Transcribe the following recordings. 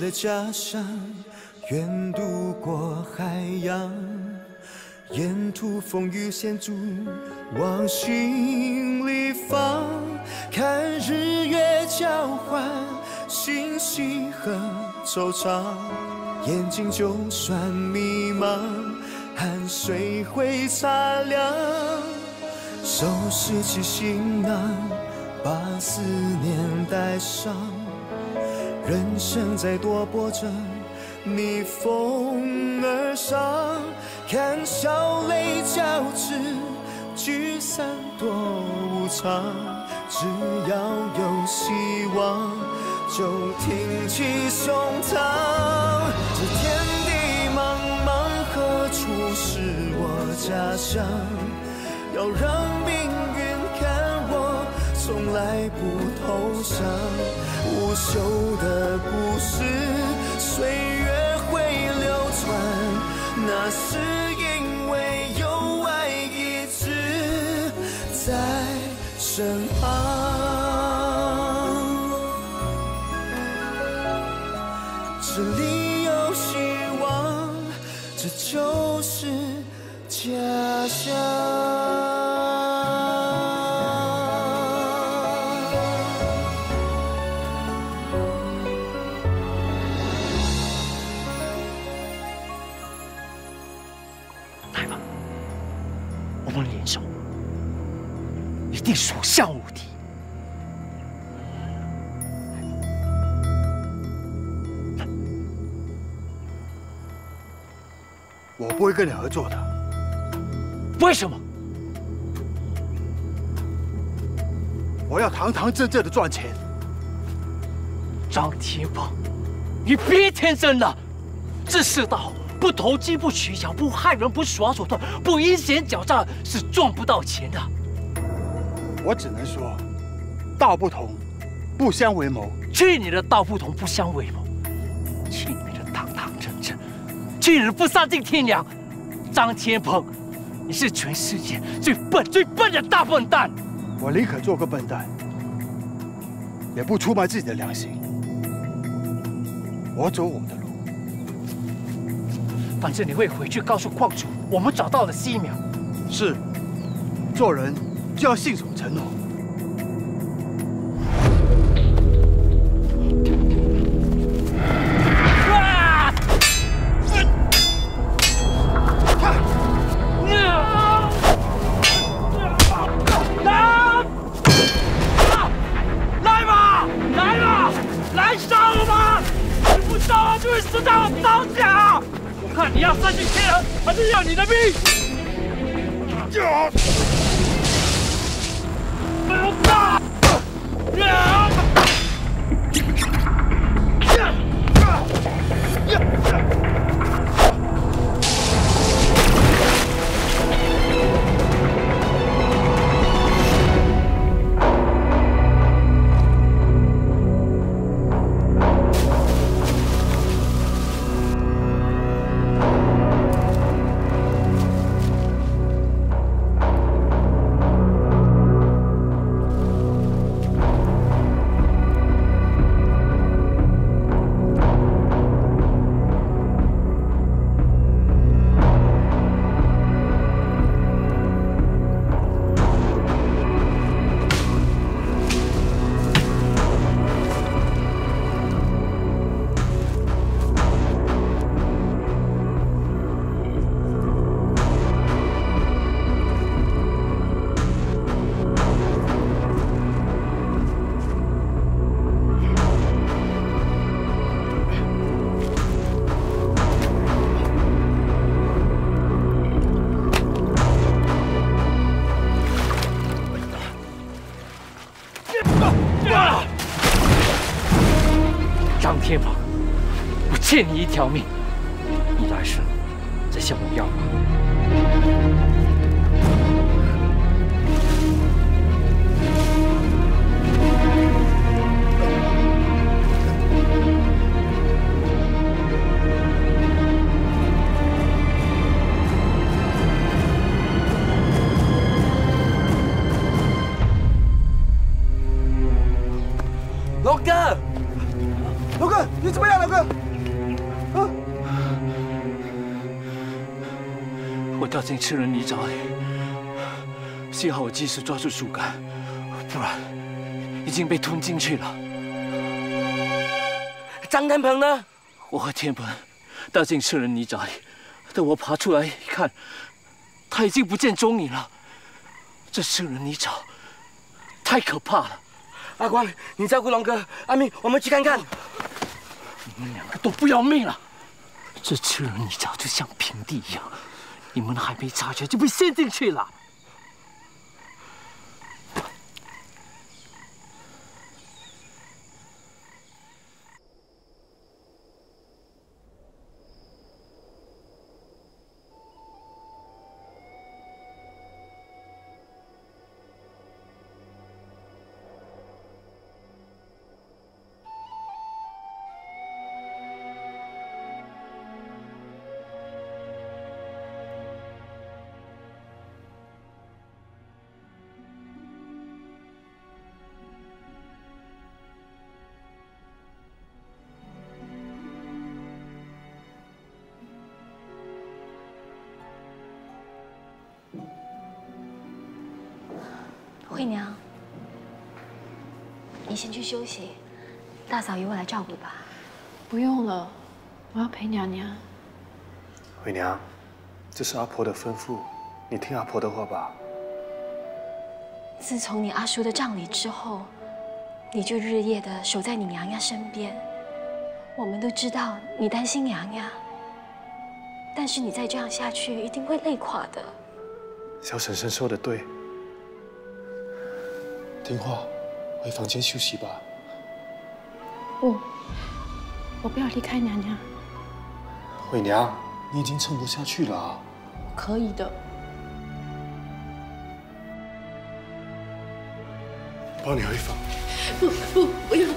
的家乡，远渡过海洋，沿途风雨险阻，往心里放。看日月交换，欣喜和惆怅，眼睛就算迷茫，汗水会擦亮。收拾起行囊，把思念带上。人生在多波折，逆风而上，看笑泪交织，聚散多无常。只要有希望，就挺起胸膛。这天地茫茫，何处是我家乡？要让命运看我从来不投降。无休的故事，岁月会流传，那是因为有爱一直在身旁。这里有希望，这就是家乡。来吧，我们联手，一定所向无敌。我不会跟你合作的。为什么？我要堂堂正正的赚钱。张天鹏，你别天真了！这世道不投机、不取巧、不害人、不耍手段、不阴险狡诈，是赚不到钱的。我只能说，道不同，不相为谋。去你的道不同，不相为谋！去你的堂堂正正！去你的不丧尽天良！张天鹏，你是全世界最笨的大笨蛋！我宁可做个笨蛋，也不出卖自己的良心。我走我的路。反正你会回去告诉矿主，我们找到了西苗。是，做人就要信守承诺。来杀我吧！你不杀我就会死在我刀下！我看你要丧尽天良，还是要你的命！张天鹏，我欠你一条命，你来生再向我要吧。龙哥，你怎么样，龙哥？掉进吃人泥沼里，幸好我及时抓住树干，不然已经被吞进去了。张天鹏呢？我和天鹏掉进吃人泥沼里，等我爬出来一看，他已经不见踪影了。这吃人泥沼太可怕了。阿光，你照顾龙哥，阿明，我们去看看。你们两个都不要命了！这吃人泥沼就像平地一样，你们还没察觉就被陷进去了。惠娘，你先去休息，大嫂由我来照顾吧。不用了，我要陪娘娘。惠娘，这是阿婆的吩咐，你听阿婆的话吧。自从你阿叔的葬礼之后，你就日夜的守在你娘娘身边。我们都知道你担心娘娘，但是你再这样下去，一定会累垮的。小婶婶说的对，听话，回房间休息吧。不，我不要离开娘娘。惠娘，你已经撑不下去了。可以的。抱你回房。不要，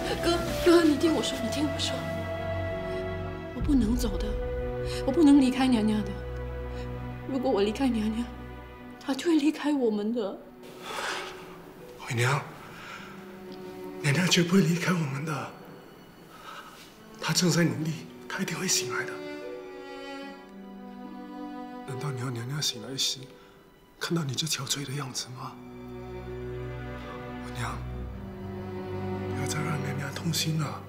哥，你听我说，你听我说，我不能走的，我不能离开娘娘的。如果我离开娘娘，她就会离开我们的。惠娘，娘娘绝不会离开我们的。她正在努力，她一定会醒来的。难道你要娘娘醒来时看到你这憔悴的样子吗？惠娘，不要再让娘娘痛心了。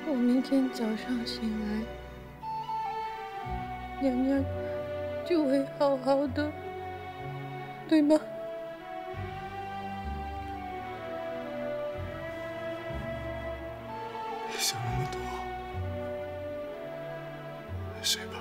我明天早上醒来，娘娘就会好好的，对吗？别想那么多，睡吧。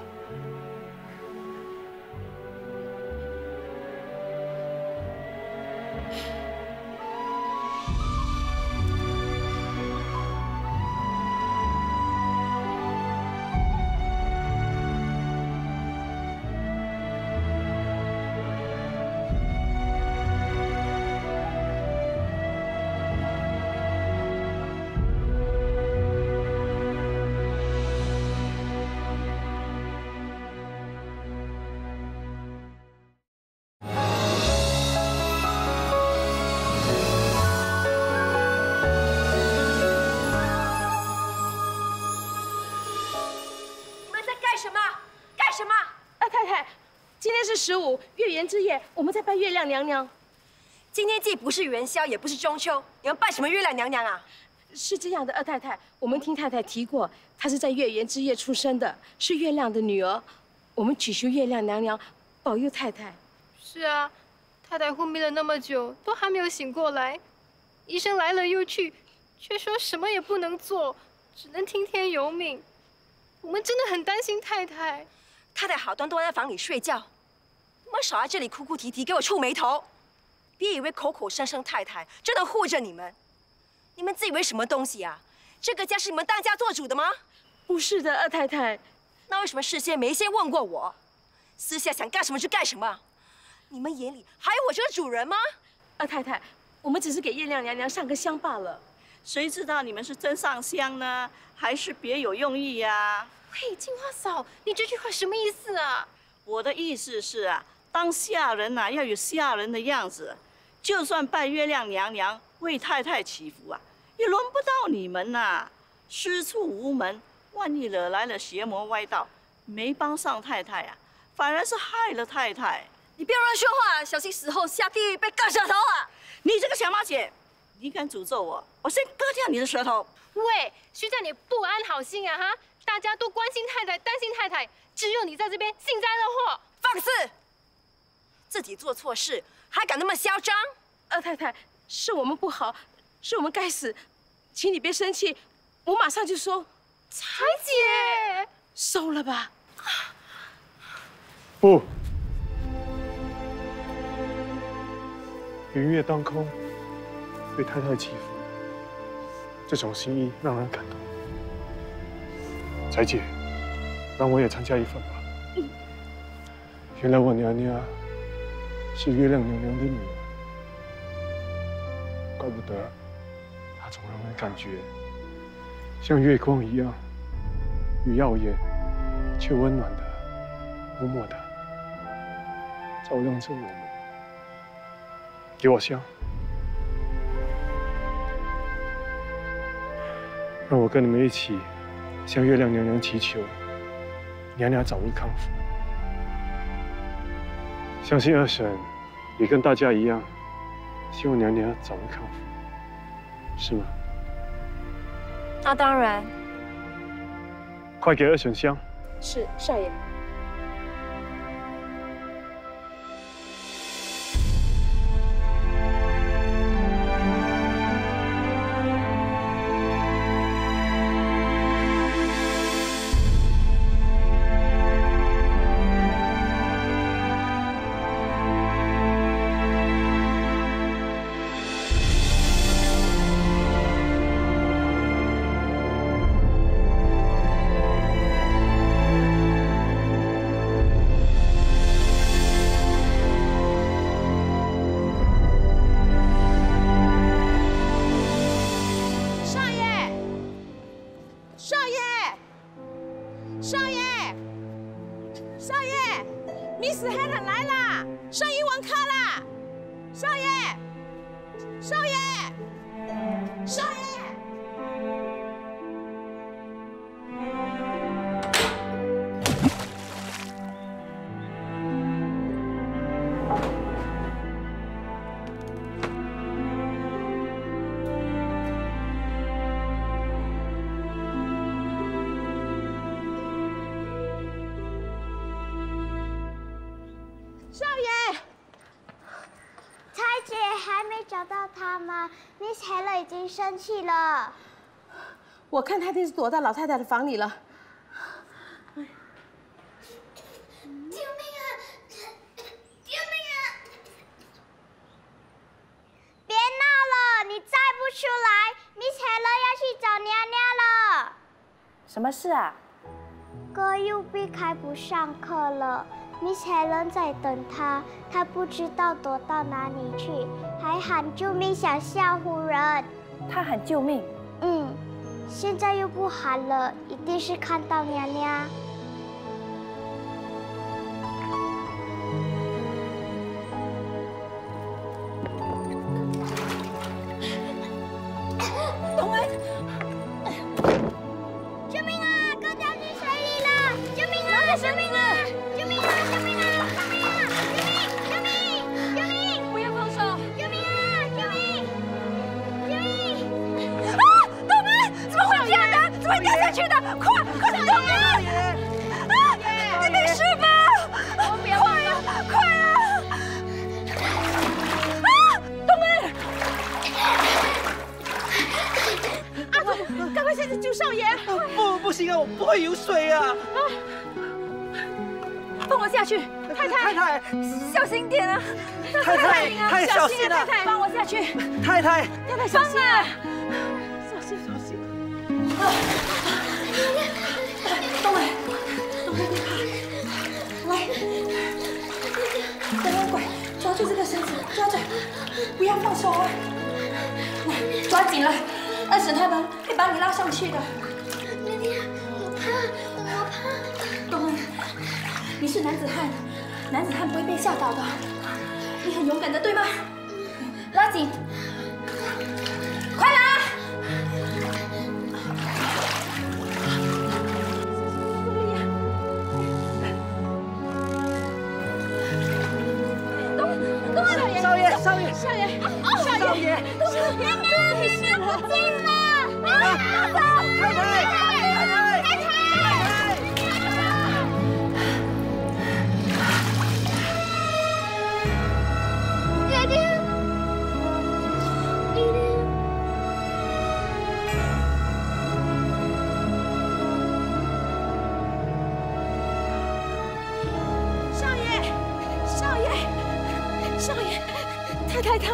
15月圆之夜，我们在拜月亮娘娘。今天既不是元宵，也不是中秋，你们拜什么月亮娘娘啊？是这样的，二太太，我们听太太提过，她是在月圆之夜出生的，是月亮的女儿。我们祈求月亮娘娘保佑太太。是啊，太太昏迷了那么久，都还没有醒过来，医生来了又去，却说什么也不能做，只能听天由命。我们真的很担心太太。太太好端端在房里睡觉，你们少在这里哭哭啼啼，给我触眉头。别以为口口声声太太就能护着你们，你们自以为什么东西啊？这个家是你们当家做主的吗？不是的，二太太。那为什么事先没先问过我？私下想干什么就干什么？你们眼里还有我这个主人吗？二太太，我们只是给月亮娘娘上个香罢了。谁知道你们是真上香呢，还是别有用意呀？嘿，金花嫂，你这句话什么意思啊？我的意思是啊，当下人要有下人的样子，就算拜月亮娘娘为太太祈福啊，也轮不到你们呐。师出无门，万一惹来了邪魔歪道，没帮上太太啊，反而是害了太太。你不要乱说话，小心死后下地狱被割舌头啊！你这个小马姐，你敢诅咒我，我先割掉你的舌头！喂，徐家，你不安好心啊哈！大家都关心太太，担心太太，只有你在这边幸灾乐祸。放肆！自己做错事还敢那么嚣张？二太太，是我们不好，是我们该死，请你别生气，我马上就收。彩姐，收了吧。不，云月当空，为太太祈福，这种心意让人感动。彩姐，让我也参加一份吧。原来我娘娘是月亮娘娘的女儿，怪不得她总让人感觉像月光一样，与耀眼却温暖的、默默的照亮着我们。给我香，让我跟你们一起向月亮娘娘祈求，娘娘早日康复。相信二婶也跟大家一样，希望娘娘早日康复，是吗？那当然。快给二婶香。是少爷。找到他吗 ？Miss Helen 已经生气了。我看他一定是躲到老太太的房里了。救命啊！救命啊！别闹了，你再不出来 ，Miss Helen 要去找娘娘了。什么事啊？哥又被开不上课了。Miss Helen 在等他，他不知道躲到哪里去，还喊救命，想吓唬人。他喊救命？现在又不喊了，一定是看到娘娘。董文，救命啊！哥掉进水里了！救命啊！救命啊！救命啊！救命啊！救命啊！救命！救命！不要放手！救命啊！救命！救命！啊！董门，怎么会这样的？怎么会掉下去的？快快，董门！啊！你没事吧？快呀！快呀！啊！董门！阿祖，赶快下去救少爷！不行啊，我不会游水啊！放我下去，太太，小心点啊！太太小心啊！太太，放我下去！太太，小心啊！小心小心！东伟，别怕，来，等我拐，抓住这个绳子，抓着，不要放手啊！来，抓紧了，二婶他们会把你拉上去的。娘娘，我怕。东伟，你是男子汉，男子汉不会被吓倒的。你很勇敢的，对吗？拉紧，快拉！少爷，少爷，少爷，少爷，娘娘，你是不进了！太太！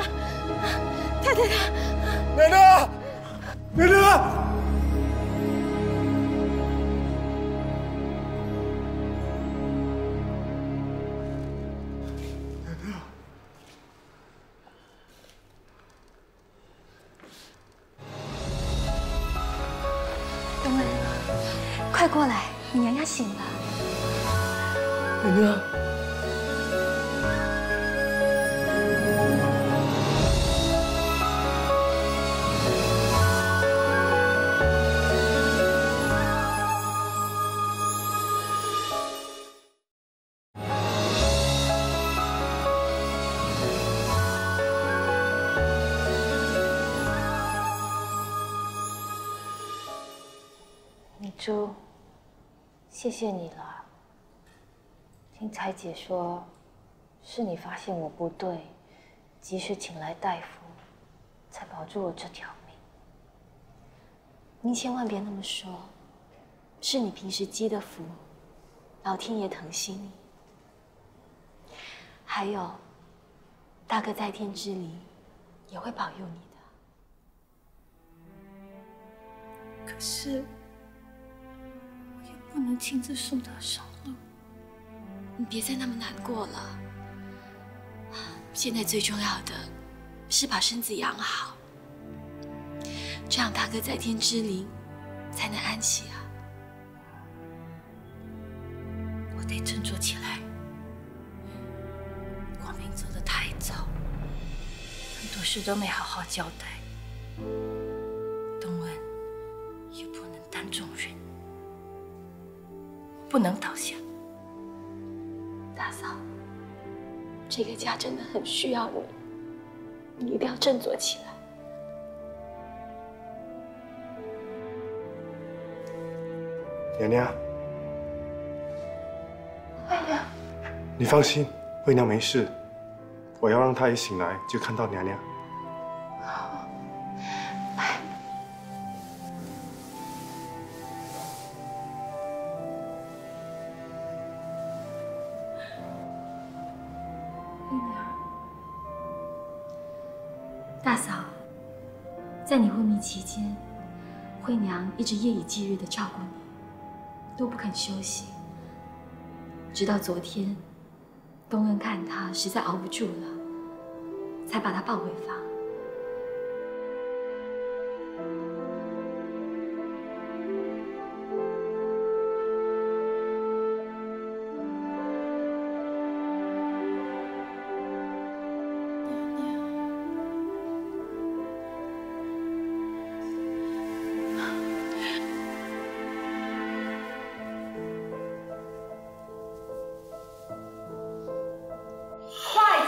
太太她，奶奶，奶奶！东恩，快过来，你娘娘醒了。奶娘。 珠，谢谢你了。听彩姐说，是你发现我不对，及时请来大夫，才保住我这条命。您千万别那么说，是你平时积的福，老天爷疼惜你。还有，大哥在天之灵也会保佑你的。可是。 不能亲自送他上路。你别再那么难过了。现在最重要的是把身子养好，这样大哥在天之灵才能安息啊。我得振作起来。光明走得太早，很多事都没好好交代。东恩也不能担重任。 不能倒下，大嫂，这个家真的很需要你，你一定要振作起来。娘娘，哎呀，你放心，惠娘没事，我要让她一醒来就看到娘娘。 大嫂，在你昏迷期间，惠娘一直夜以继日的照顾你，都不肯休息。直到昨天，东恩看她实在熬不住了，才把她抱回房。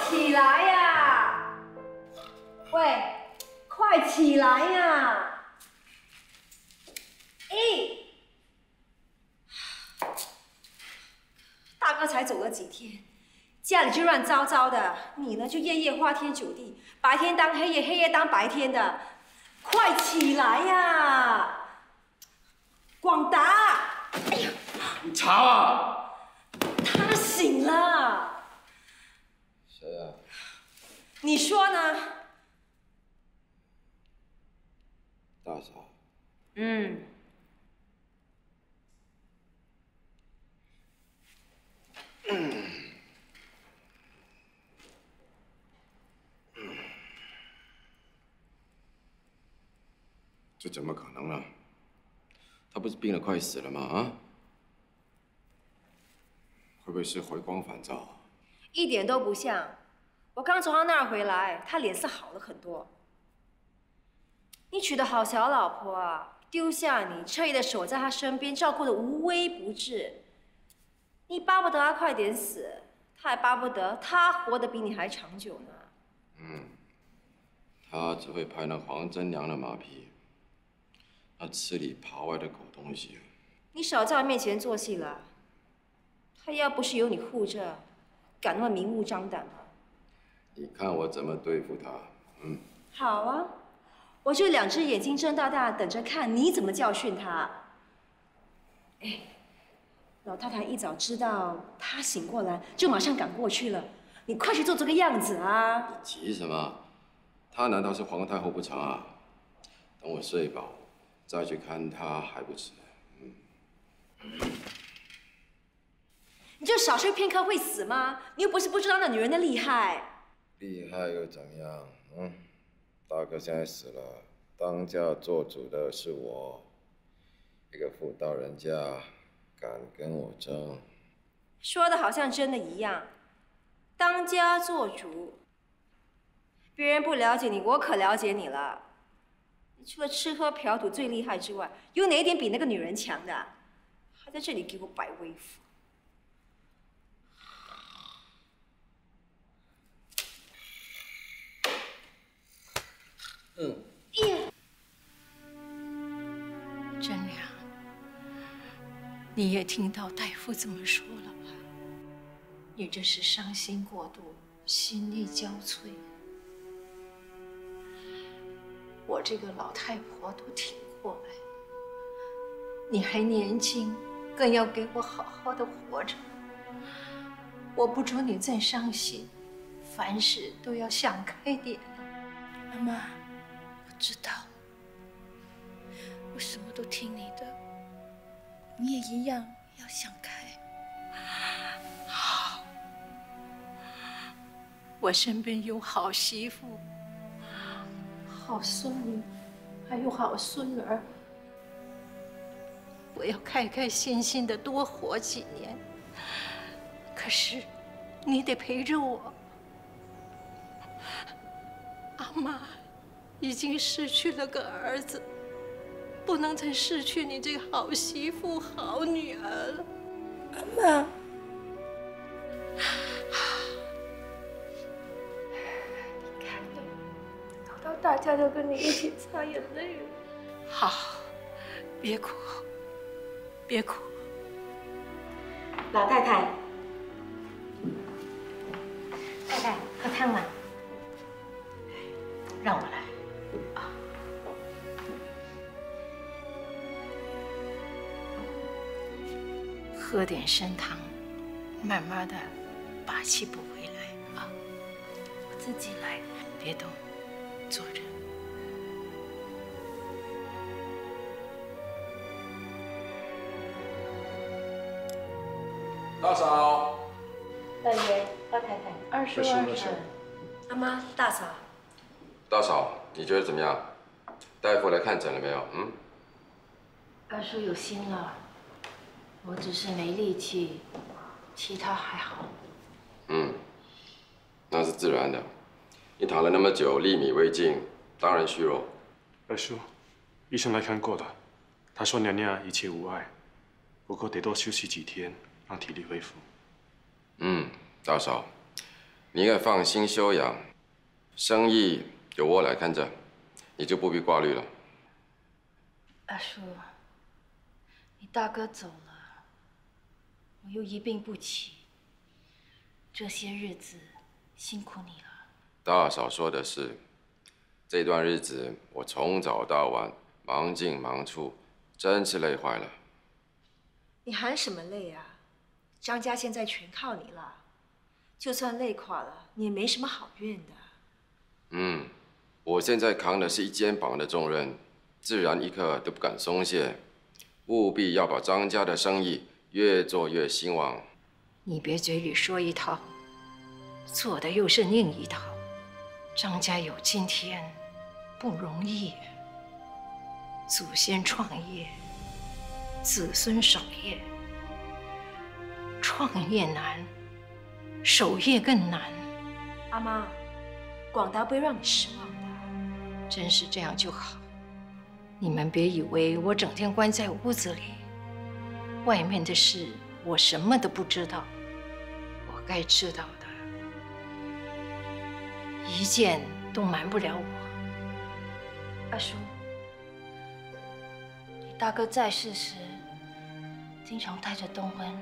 起来呀！喂，快起来呀！大哥才走了几天，家里就乱糟糟的，你呢就夜夜花天酒地，白天当黑夜，黑夜当白天的，快起来呀！广达，哎呀，你查啊！他醒了。 谁啊？你说呢？大嫂。这怎么可能呢？他不是病得快死了吗？啊？会不不会是回光返照？一点都不像。我刚从他那儿回来，他脸色好了很多。你娶的好小老婆啊，丢下你，彻夜的守在他身边，照顾的无微不至。你巴不得他快点死，他还巴不得他活得比你还长久呢。他只会拍那黄真娘的马屁，那吃里扒外的狗东西。你少在我面前做戏了。他要不是有你护着，敢那么明目张胆吗？你看我怎么对付他？好啊，我就两只眼睛睁大大，等着看你怎么教训他。哎，老太太一早知道他醒过来，就马上赶过去了。你快去做这个样子啊！你急什么？他难道是皇太后不成啊？等我睡饱，再去看他还不迟。你就少睡片刻会死吗？你又不是不知道那女人的厉害。厉害又怎样？大哥现在死了，当家做主的是我，一个妇道人家，敢跟我争？说的好像真的一样。当家做主，别人不了解你，我可了解你了。你除了吃喝嫖赌最厉害之外，有哪一点比那个女人强的？还在这里给我摆威风。真良，你也听到大夫怎么说了吧？你这是伤心过度，心力交瘁。我这个老太婆都挺过来，你还年轻，更要给我好好的活着。我不准你再伤心，凡事都要想开点。妈妈，我知道，我什么都听你的，你也一样要想开。好，我身边有好媳妇、好孙女，还有好孙儿，我要开开心心的多活几年。可是，你得陪着我。阿妈已经失去了个儿子，不能再失去你这个好媳妇、好女儿了。阿妈，你看，搞到大家都跟你一起擦眼泪了。好，别哭，别哭。老太太，太太，喝汤了。让我来。喝点参汤，慢慢的把气补回来啊。我自己来，别动，坐着。大嫂，大爷、大太太、二叔、二婶，阿妈、大嫂。大嫂，你觉得怎么样？大夫来看诊了没有？二叔有心了，我只是没力气，其他还好。那是自然的。你躺了那么久，粒米未进，当然虚弱。二叔，医生来看过了，他说娘娘一切无碍，不过得多休息几天，让体力恢复。大嫂，你应该放心休养，生意由我来看着，你就不必挂虑了。二叔，你大哥走了，我又一病不起，这些日子辛苦你了。大嫂说的是，这段日子我从早到晚忙进忙出，真是累坏了。你喊什么累啊？张家现在全靠你了，就算累垮了，你也没什么好怨的。我现在扛的是一肩膀的重任，自然一刻都不敢松懈，务必要把张家的生意越做越兴旺。你别嘴里说一套，做的又是另一套。张家有今天，不容易。祖先创业，子孙守业，创业难，守业更难。阿妈，广达不会让你失望的。真是这样就好。你们别以为我整天关在屋子里，外面的事我什么都不知道。我该知道的，一件都瞒不了我。阿叔，你大哥在世时，经常带着东恩，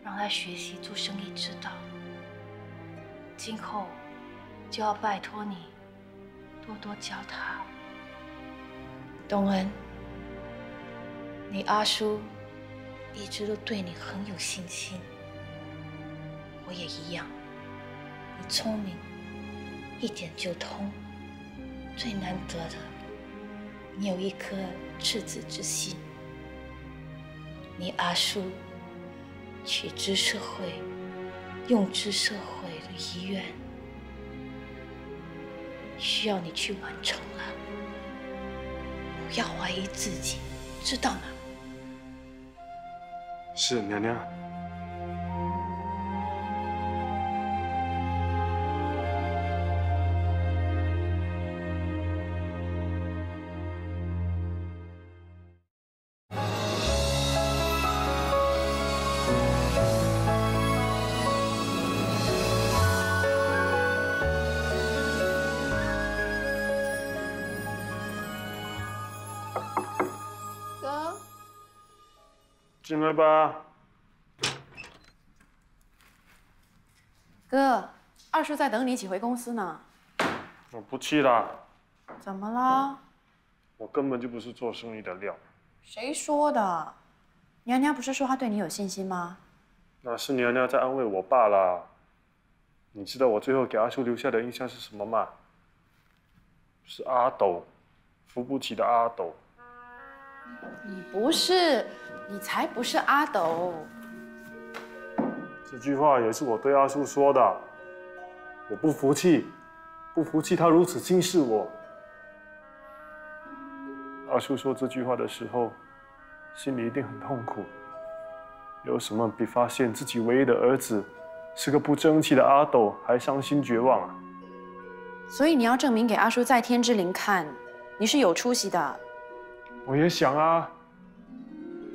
让他学习做生意之道。今后就要拜托你，多多教他。东恩，你阿叔一直都对你很有信心，我也一样。你聪明，一点就通，最难得的，你有一颗赤子之心。你阿叔取之社会，用之社会的遗愿，需要你去完成了。不要怀疑自己，知道吗？是娘娘。哥，进来吧。哥，二叔在等你一起回公司呢。我不去啦，怎么啦？我根本就不是做生意的料。谁说的？娘娘不是说她对你有信心吗？那是娘娘在安慰我罢了。你知道我最后给阿叔留下的印象是什么吗？是阿斗，扶不起的阿斗。你不是，你才不是阿斗。这句话也是我对阿叔说的。我不服气，不服气他如此轻视我。阿叔说这句话的时候，心里一定很痛苦。有什么比发现自己唯一的儿子是个不争气的阿斗还伤心绝望啊？所以你要证明给阿叔在天之灵看，你是有出息的。我也想啊，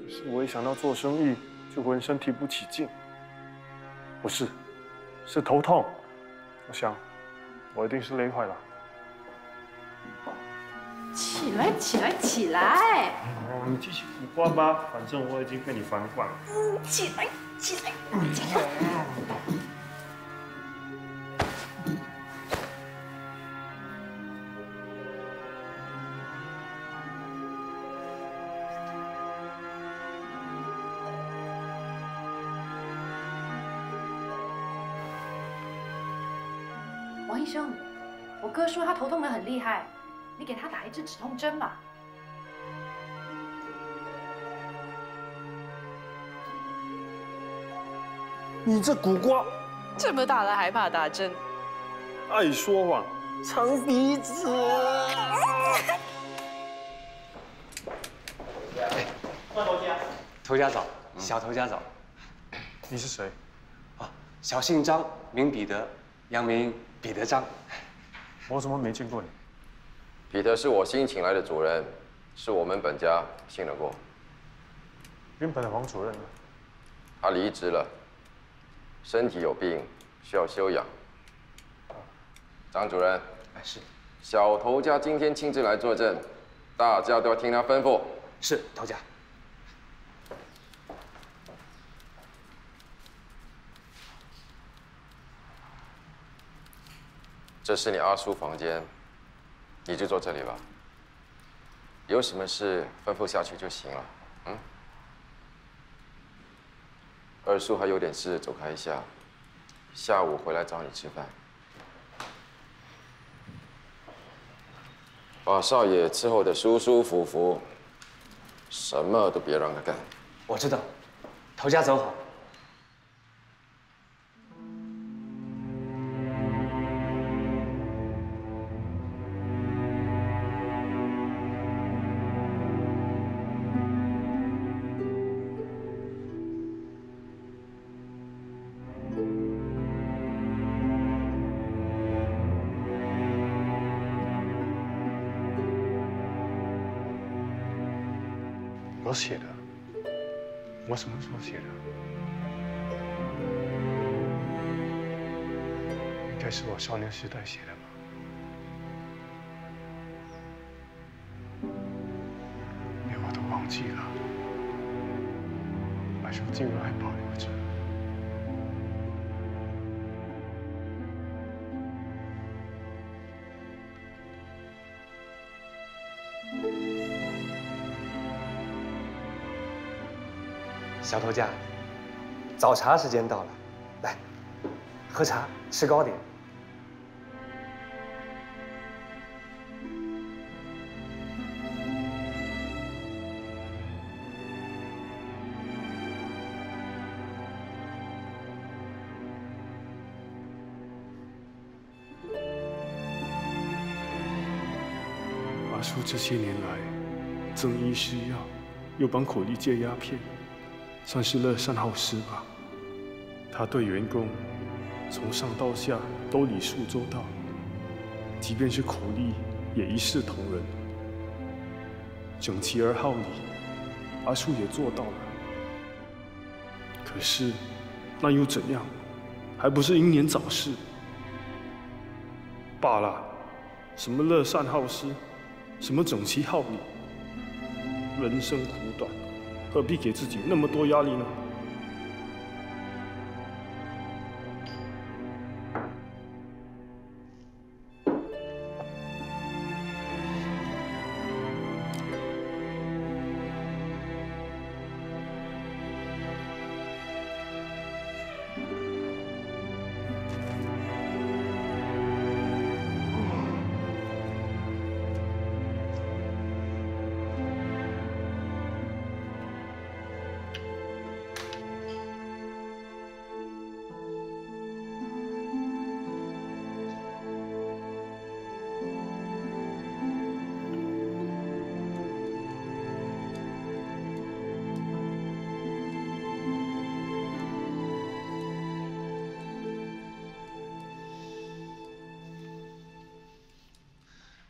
可是我一想到做生意就浑身提不起劲。不是，是头痛。我想，我一定是累坏了。起来，起来，起来！你继续苦瓜吧，反正我已经被你烦惯了。起来，起来！王医生，我哥说他头痛得很厉害，你给他打一支止痛针吧。你这苦瓜，这么大了还怕打针？爱说谎，长鼻子。头家早，小头家早。你是谁？啊，小姓张，名彼得，杨名彼得张。我怎么没见过你？彼得是我新请来的主人，是我们本家信得过。原本的黄主任呢？他离职了，身体有病，需要休养。张主任，是。小头家今天亲自来坐镇，大家都要听他吩咐。是，头家。这是你阿叔房间，你就坐这里吧。有什么事吩咐下去就行了。嗯。二叔还有点事，走开一下，下午回来找你吃饭。把少爷伺候得舒舒服服，什么都别让他干。我知道，头家走好。我写的。我什么时候写的？应该是我少年时代写的吧。连我都忘记了，白书竟然还保留着。 小头家，早茶时间到了，来，喝茶，吃糕点。阿叔这些年来，增医施药，又帮口力戒鸦片。 算是乐善好施吧。他对员工从上到下都礼数周到，即便是苦力也一视同仁，整齐而好礼，阿叔也做到了。可是那又怎样？还不是英年早逝？罢了，什么乐善好施，什么整齐好礼，人生苦短。 何必给自己那么多压力呢？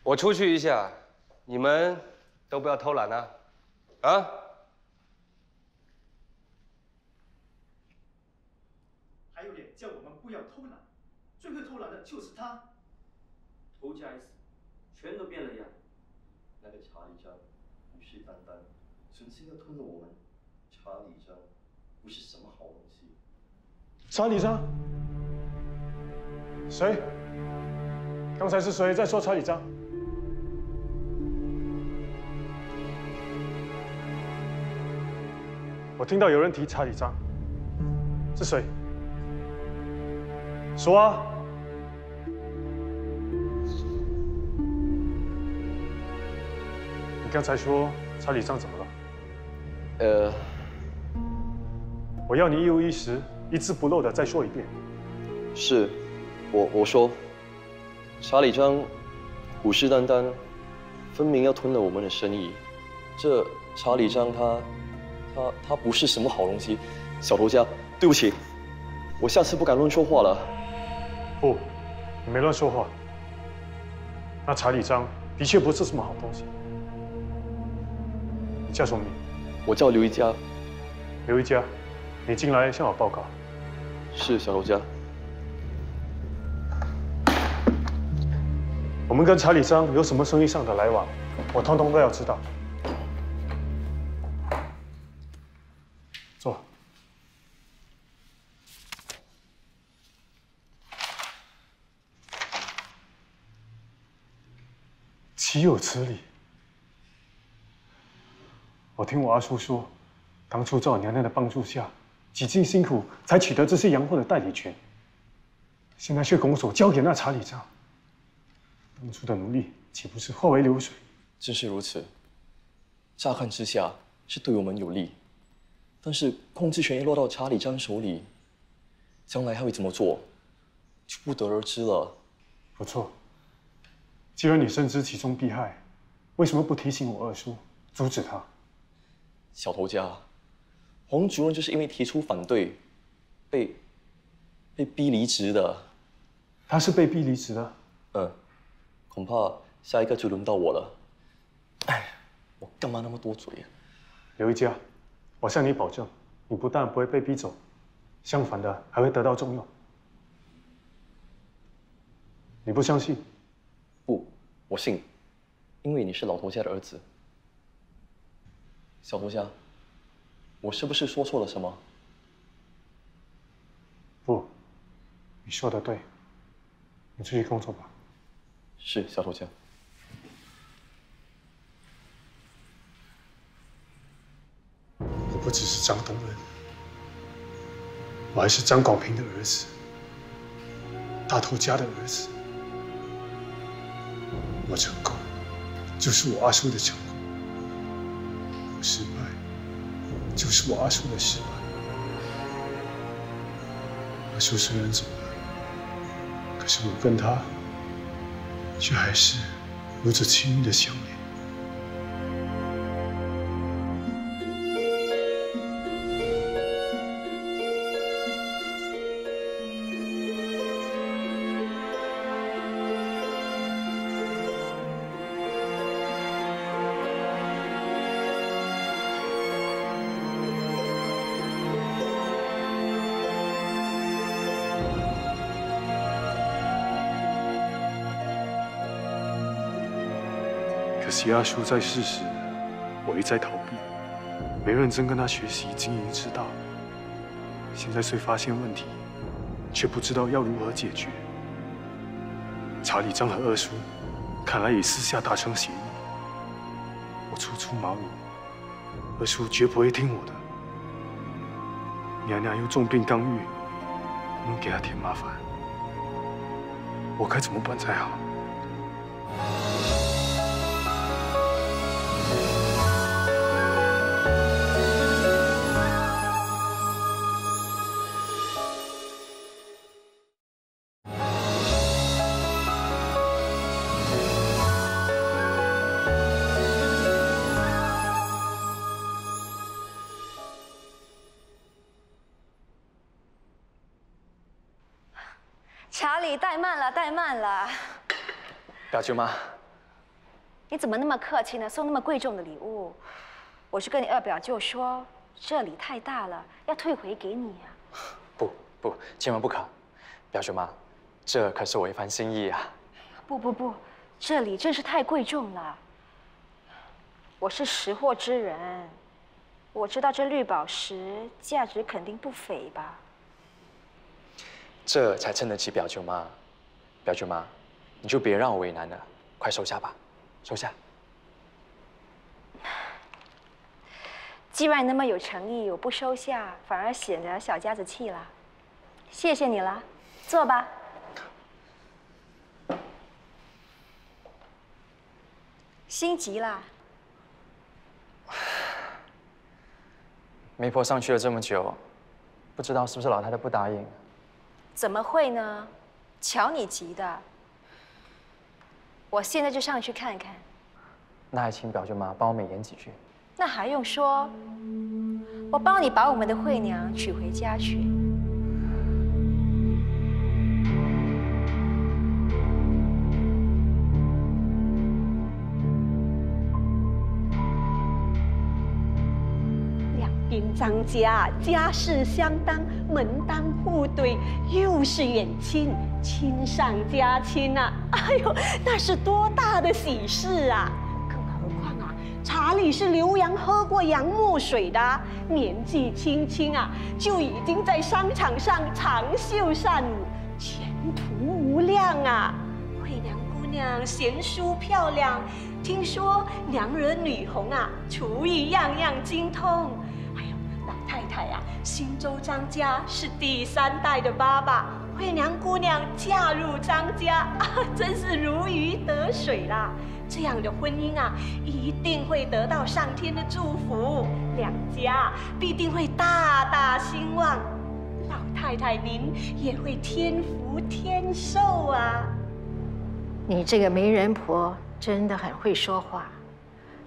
我出去一下，你们都不要偷懒啊！啊！还有脸叫我们不要偷懒，最会偷懒的就是他。头家一死，全都变了样。那个查理章虎视眈眈，存心要吞了我们。查理章不是什么好东西。查理章？谁？刚才是谁在说查理章？ 我听到有人提查理章，是谁？说啊！你刚才说查理章怎么了？我要你一五一十、一字不漏的再说一遍。是，我说，查理章虎视眈眈，分明要吞了我们的生意。这查理章他不是什么好东西，小头家，对不起，我下次不敢乱说话了。不，你没乱说话。那查理章的确不是什么好东西。你叫什么名？我叫刘一家。刘一家，你进来向我报告。是，小头家。我们跟查理章有什么生意上的来往，我通通都要知道。 坐。岂有此理！我听我阿叔说，当初在我娘娘的帮助下，几经辛苦才取得这些洋货的代理权，现在却拱手交给那查理章。当初的努力岂不是化为流水？正是如此。乍看之下是对我们有利。 但是控制权一落到查理章手里，将来他会怎么做，就不得而知了。不错，既然你深知其中弊害，为什么不提醒我二叔，阻止他？小头家，黄主任就是因为提出反对，被逼离职的。他是被逼离职的？恐怕下一个就轮到我了。哎，我干嘛那么多嘴啊？刘一家，我向你保证，你不但不会被逼走，相反的还会得到重用。你不相信？不，我信，因为你是老头家的儿子。小头家，我是不是说错了什么？不，你说的对，你继续工作吧。是，小头家。我不只是张东恩，我还是张广平的儿子，大头家的儿子。我成功，就是我阿叔的成功；我失败，就是我阿叔的失败。阿叔虽然走了，可是我跟他，却还是有着亲密的相连。可惜阿叔在世时，我一再逃避，没认真跟他学习经营之道。现在虽发现问题，却不知道要如何解决。查理章和二叔看来已私下达成协议，我初出茅庐，二叔绝不会听我的。娘娘又重病刚愈，不能给她添麻烦。我该怎么办才好？查理，怠慢了，怠慢了。表舅妈，你怎么那么客气呢？送那么贵重的礼物，我是跟你二表舅说，这礼太大了，要退回给你啊。不，千万不可，表舅妈，这可是我一番心意啊。不，这礼真是太贵重了。我是识货之人，我知道这绿宝石价值肯定不菲吧。这才称得起表舅妈。表舅妈，你就别让我为难了，快收下吧，收下。既然那么有诚意，我不收下，反而显得小家子气了。谢谢你了，坐吧。心急啦？媒婆上去了这么久，不知道是不是老太太不答应。怎么会呢？瞧你急的！我现在就上去看看。那还请表舅妈帮我美言几句。那还用说？我帮你把我们的惠娘娶回家去。张家家世相当，门当户对，又是远亲，亲上加亲啊！哎呦，那是多大的喜事啊！更何况啊，查理是留洋喝过洋墨水的，年纪轻轻啊，就已经在商场上长袖善舞，前途无量啊！惠娘姑娘贤淑漂亮，听说娘惹女红啊，厨艺样样精通。太太呀，新州张家是第3代的爸爸，惠娘姑娘嫁入张家啊，真是如鱼得水啦！这样的婚姻啊，一定会得到上天的祝福，两家必定会大大兴旺。老太太您也会天福天寿啊！你这个媒人婆真的很会说话，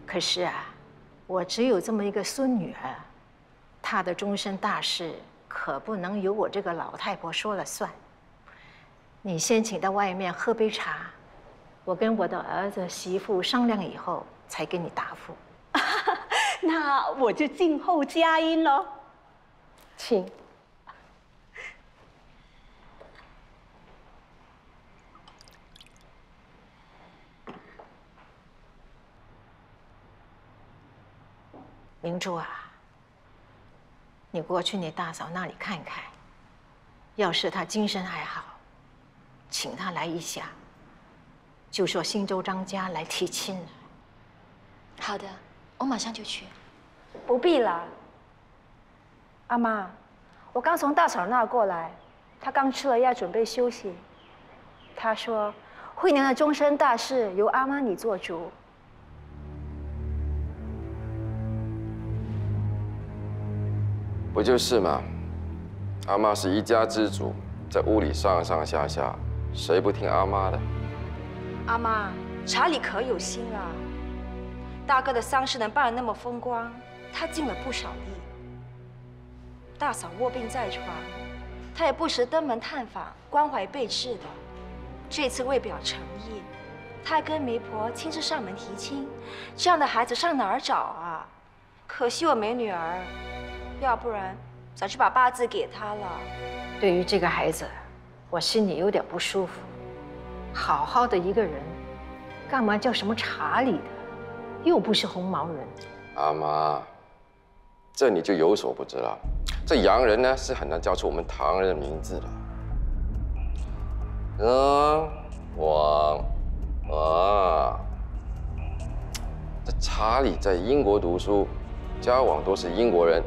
可是啊，我只有这么一个孙女儿。她的终身大事可不能由我这个老太婆说了算。你先请到外面喝杯茶，我跟我的儿子媳妇商量以后才给你答复。那那我就静候佳音喽。请。明珠啊，你过去你大嫂那里看看，要是她精神还好，请她来一下，就说新州张家来提亲了。好的，我马上就去。不必了，阿妈，我刚从大嫂那儿过来，她刚吃了药，准备休息。她说，惠娘的终身大事由阿妈你做主。不就是嘛？阿妈是一家之主，在屋里上上下下，谁不听阿妈的？阿妈，查理可有心啊！大哥的丧事能办得那么风光，他尽了不少力。大嫂卧病在床，他也不时登门探访，关怀备至的。这次为表诚意，他还跟媒婆亲自上门提亲，这样的孩子上哪儿找啊？可惜我没女儿。要不然，早就把八字给他了。对于这个孩子，我心里有点不舒服。好好的一个人，干嘛叫什么查理的？又不是红毛人。阿妈，这你就有所不知了。这洋人呢，是很难叫出我们唐人的名字的。这查理在英国读书，交往都是英国人。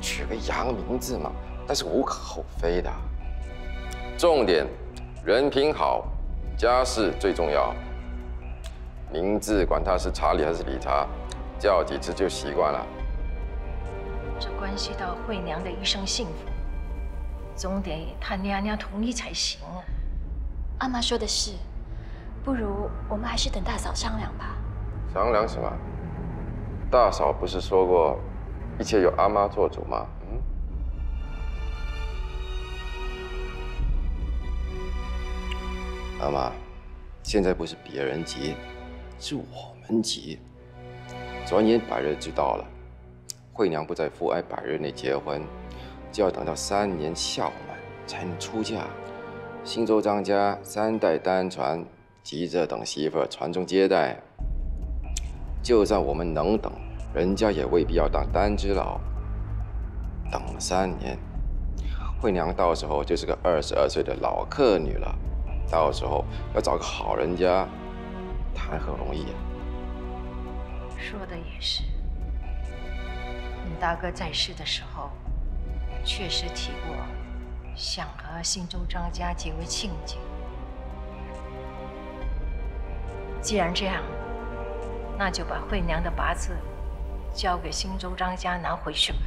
取个洋名字嘛，但是无可厚非的。重点，人品好，家世最重要。名字管他是查理还是理查，叫几次就习惯了。这关系到惠娘的一生幸福，总得她娘娘同意才行啊。阿妈说的是，不如我们还是等大嫂商量吧。商量什么？大嫂不是说过？一切由阿妈做主吗？阿妈，现在不是别人急，是我们急。转眼百日就到了，惠娘不在父爱百日内结婚，就要等到3年孝满才能出嫁。新州张家3代单传，急着等媳妇传宗接代。就算我们能等。人家也未必要当单只老，等了3年，惠娘到时候就是个22岁的老客女了，到时候要找个好人家，谈何容易啊！说的也是，你大哥在世的时候，确实提过想和新州张家结为亲家。既然这样，那就把惠娘的八字交给新州张家拿回去吧。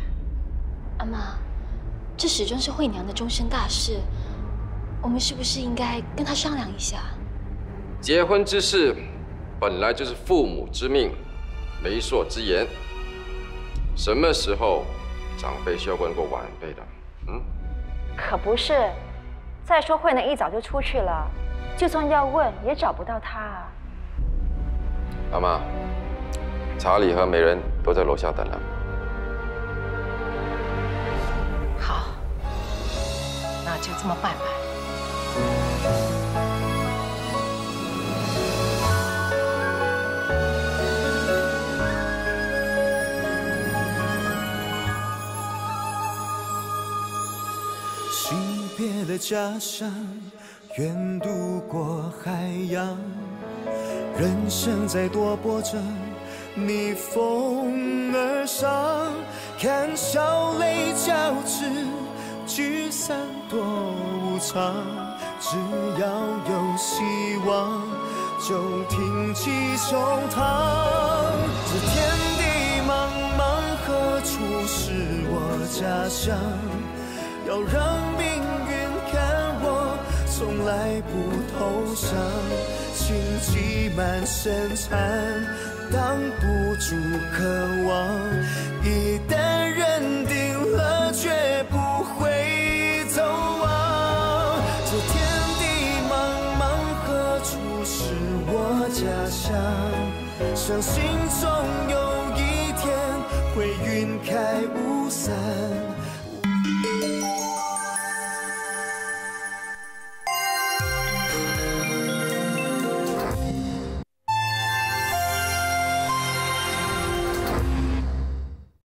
阿妈，这始终是惠娘的终身大事，我们是不是应该跟她商量一下？结婚之事本来就是父母之命，媒妁之言。什么时候长辈需要问过晚辈的？可不是。再说惠娘一早就出去了，就算要问也找不到她啊。阿妈。查理和美人都在楼下等了。好，那就这么办吧。惜别了家乡，远渡过海洋，人生在多波折。逆风而上，看笑泪交织，聚散多无常。只要有希望，就挺起胸膛。这天地茫茫，何处是我家乡？要让命运看我从来不投降，情积满身残。挡不住渴望，一旦认定了，绝不会走亡。这天地茫茫，何处是我家乡？相信总有一天开无伞。